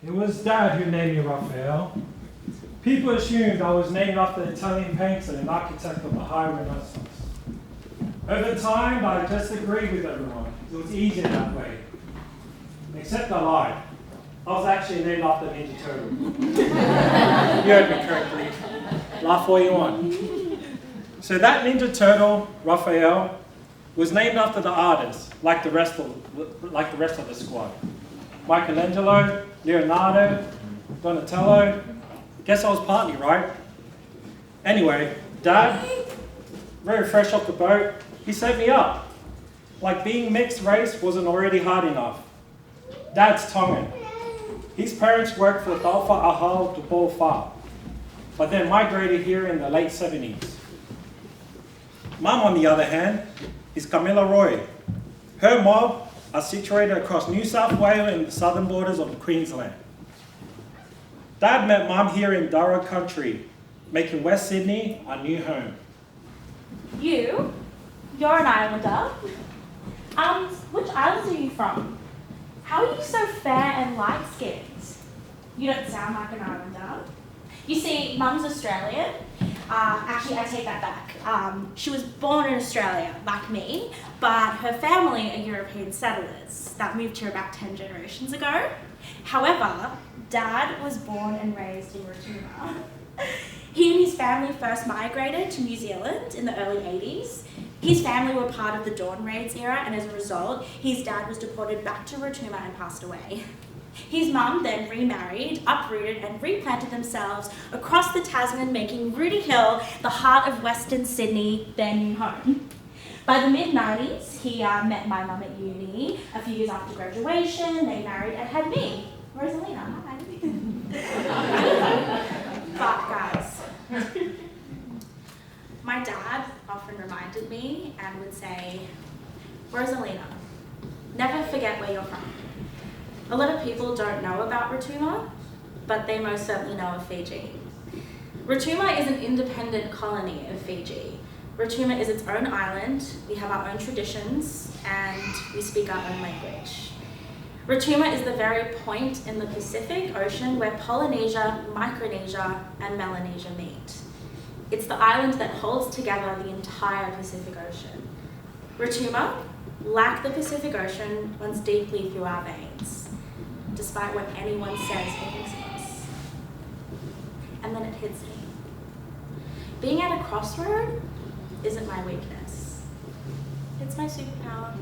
It was Dad who named me Raphael. People assumed I was named after the Italian painter and architect of the High Renaissance. Over time, I just agreed with everyone. It was easier that way. Except I lied. I was actually named after Ninja Turtle. You heard me correctly. Laugh all you want. So that Ninja Turtle, Raphael, was named after the artists, like the rest of the squad. Michelangelo, Leonardo, Donatello. Guess I was partly right. Anyway, Dad, very fresh off the boat, he set me up. Like being mixed race wasn't already hard enough. Dad's Tongan. His parents worked for Dalfa Ahal to Paul Fa, but then migrated here in the late 70s. Mum, on the other hand, is Camilla Roy. Her mob are situated across New South Wales and the southern borders of Queensland. Dad met Mum here in Darra country, making West Sydney our new home. You're an islander. Which islands are you from? How are you so fair and light-skinned? You don't sound like an islander. You see, Mum's Australian. Actually, I take that back. She was born in Australia, like me, but her family are European settlers that moved here about 10 generations ago. However, Dad was born and raised in Rotuma. He and his family first migrated to New Zealand in the early 80s. His family were part of the Dawn Raids era, and as a result, his dad was deported back to Rotuma and passed away. His mum then remarried, uprooted, and replanted themselves across the Tasman, making Rooty Hill the heart of Western Sydney their new home. By the mid-90s, he met my mum at uni. A few years after graduation, they married and had me, Rosalina. Hi. But guys, my dad often reminded me and would say, Rosalina, never forget where you're from. A lot of people don't know about Rotuma, but they most certainly know of Fiji. Rotuma is an independent colony of Fiji. Rotuma is its own island, we have our own traditions, and we speak our own language. Rotuma is the very point in the Pacific Ocean where Polynesia, Micronesia, and Melanesia meet. It's the island that holds together the entire Pacific Ocean. Rotuma, like the Pacific Ocean, runs deeply through our veins, despite what anyone says or thinks of us. And then it hits me. Being at a crossroad isn't my weakness. It's my superpower.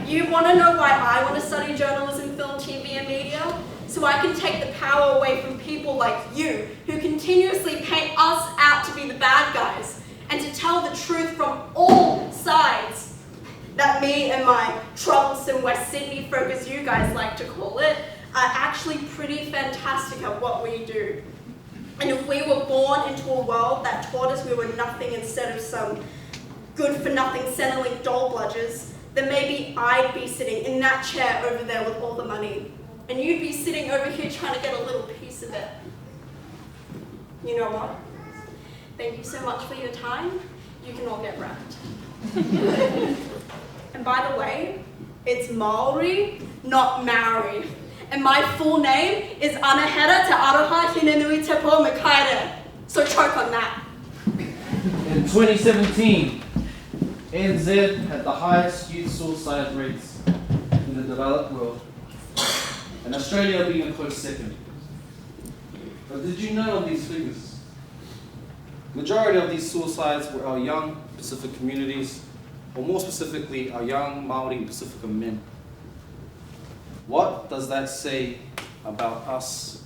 You want to know why I want to study journalism, film, TV, and media? So I can take the power away from people like you, who continuously paint us out to be the bad guys, and to tell the truth from all sides. That me and my troublesome West Sydney folk, as you guys like to call it, are actually pretty fantastic at what we do. And if we were born into a world that taught us we were nothing instead of some good-for-nothing Centrelink doll bludgers, then maybe I'd be sitting in that chair over there with all the money, and you'd be sitting over here trying to get a little piece of it. You know what? Thank you so much for your time. You can all get wrapped. And by the way, it's Maori, not Maori. And my full name is Anahera Te Aroha Hinenui Te Po Makaire. So choke on that. In 2017, NZ had the highest youth suicide rates in the developed world, and Australia being a close second. But did you know of these figures? Majority of these suicides were our young Pacific communities, or more specifically, our young Maori Pacifica men. What does that say about us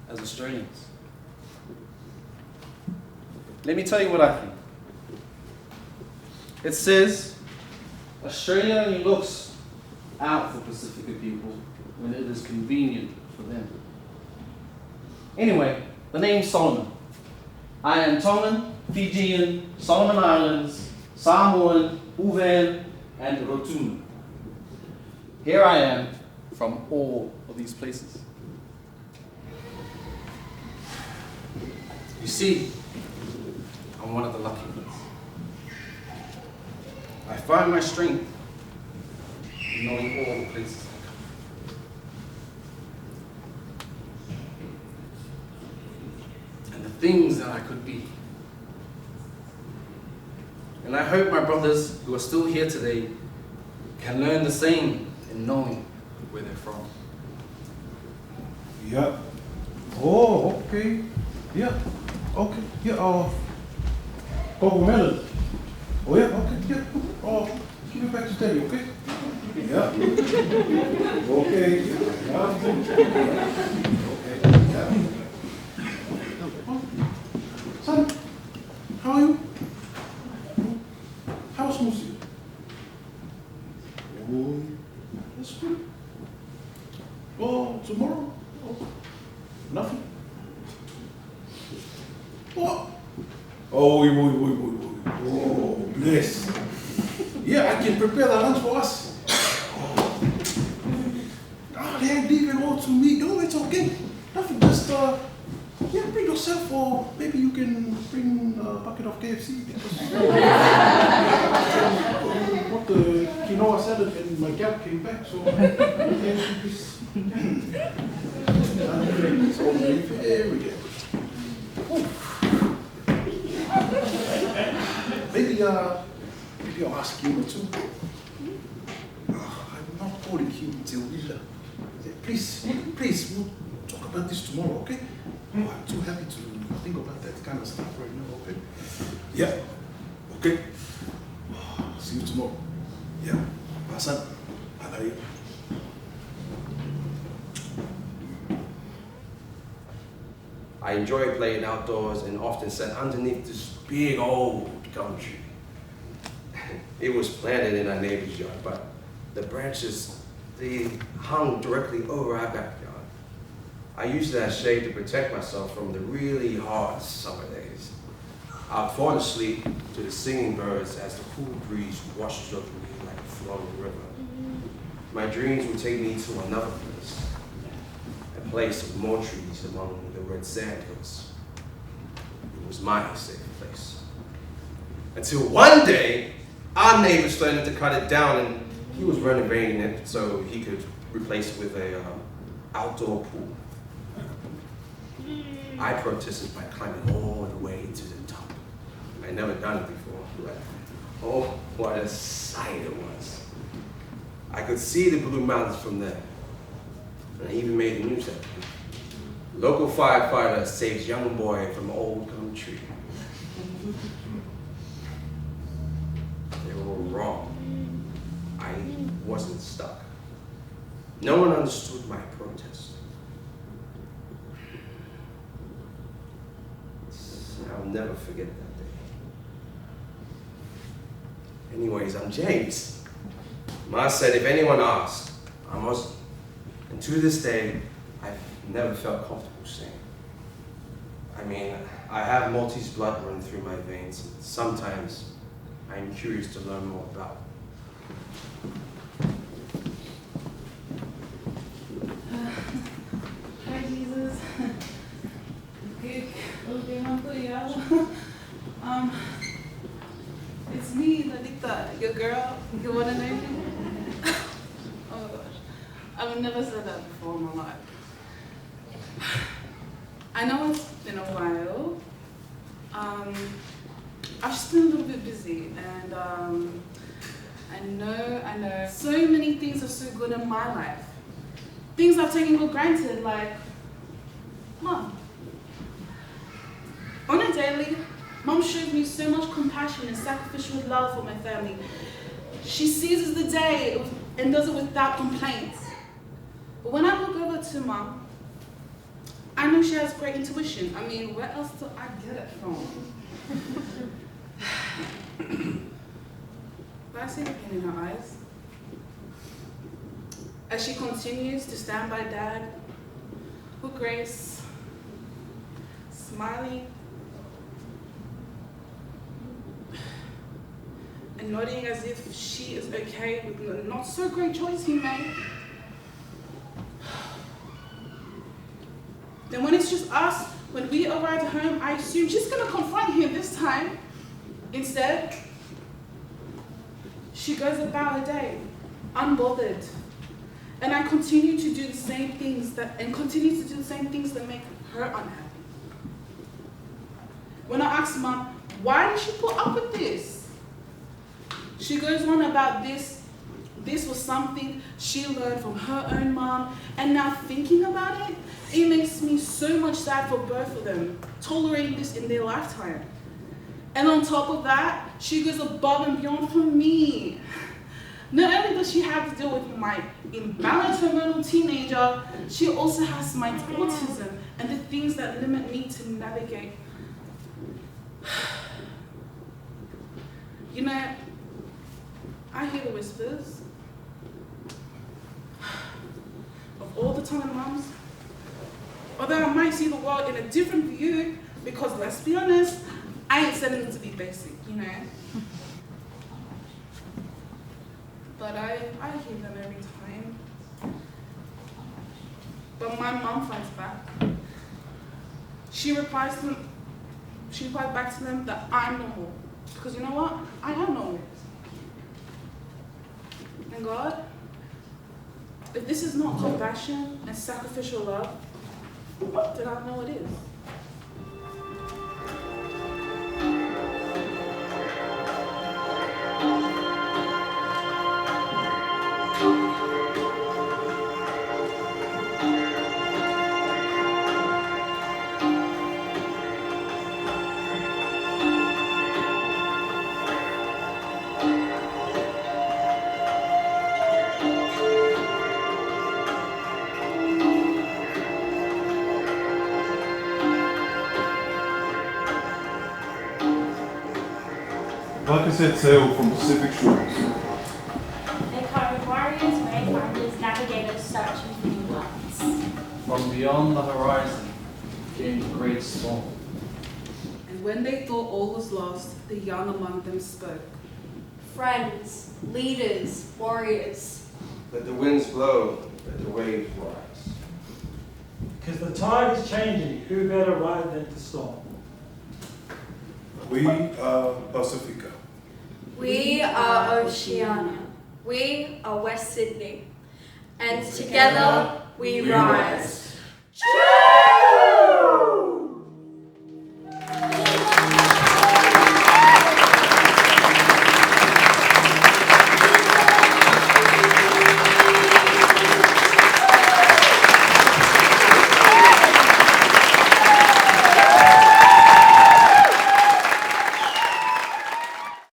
as Australians? Let me tell you what I think. It says, Australia only looks out for Pacifica people when it is convenient for them. Anyway, the name's Solomon. I am Tongan, Fijian, Solomon Islands, Samoan, Uvan, and Rotuma. Here I am from all of these places. You see, I'm one of the lucky ones. I find my strength in knowing all the places I come. things that I could be. And I hope my brothers who are still here today can learn the same in knowing where they're from. Yeah. Oh, okay. Yeah. Okay. Yeah. Melon. Oh yeah. Okay. Yeah. Oh, give it back to Daddy. Okay. Yeah. Okay. Yeah. Okay. Yeah. Son, how are you? How's Musi? Oh, that's good. Oh, tomorrow? Oh, nothing? What? Oh, wait. Oh, bless. Yeah, I can prepare the lunch for us. Oh, they leave it all to me. No, it's okay. Nothing, just, yeah, bring yourself, or maybe you can bring a bucket of KFC. What the quinoa salad and my gap came back, so it's all very good. Maybe I'll ask you too. I'm not calling him till Illa. Please, we'll talk about this tomorrow, okay? Oh, I'm too happy to think about that kind of stuff right now, okay? Yeah, okay. See you tomorrow. Yeah, my son, I love you. I enjoy playing outdoors and often sat underneath this big old gum tree. It was planted in our neighbor's yard, but the branches, they hung directly over our backyard. I used that shade to protect myself from the really hot summer days. I'd fall asleep to the singing birds as the cool breeze washed over me like a flowing river. My dreams would take me to another place with more trees among the red sand hills. It was my safe place. Until one day, our neighbor started to cut it down, and he was renovating it so he could replace it with a outdoor pool. I protested by climbing all the way to the top. I'd never done it before, but oh, what a sight it was. I could see the Blue Mountains from there. And I even made a news out of it. Local firefighter saves young boy from old gum tree. They were wrong. I wasn't stuck. No one understood my protest. I'll never forget that day. Anyways, I'm James. Ma said if anyone asked, I Muslim. And to this day, I've never felt comfortable saying. I mean, I have Maltese blood running through my veins, and sometimes I'm curious to learn more about it. Hi, Jesus. It's me, Lalita, your girl. You wanna know me? Oh my gosh. I've never said that before in my life. I know it's been a while. I've just been a little bit busy, and I know. So many things are so good in my life. Things I've taken for granted, like Mom. On a daily, Mom shows me so much compassion and sacrificial love for my family. She seizes the day and does it without complaints. But when I look over to Mom, I know she has great intuition. I mean, where else do I get it from? But I see the pain in her eyes. As she continues to stand by Dad with grace, smiling, and nodding as if she is okay with the not so great choice he made. Then when it's just us, when we arrive at home, I assume she's gonna confront him this time. Instead, she goes about her day, unbothered. And I continue to do the same things that make her unhappy. When I asked Mum, why did she put up with this? She goes on about this was something she learned from her own mom, and now thinking about it, it makes me so much sad for both of them, tolerating this in their lifetime. And on top of that, she goes above and beyond for me. Not only does she have to deal with my imbalanced hormonal teenager, she also has my autism and the things that limit me to navigate. You know, I hear the whispers of all the time mums. Although I might see the world in a different view, because let's be honest, I ain't setting it to be basic, you know. But I hear them every time. But my mom fights back. She replies back to them that I'm normal. Because you know what? I am normal. And God, if this is not compassion and sacrificial love, then I know what is. Like I said, sail from Pacific shores. They carry warriors, wayfinders, navigators searching for new lands. From beyond the horizon came the great storm. And when they thought all was lost, the young among them spoke. Friends, leaders, warriors. Let the winds blow, let the waves rise. Because the tide is changing, who better ride than the storm? We are Pasifika. We are Oceania. We are West Sydney. And together we rise. True!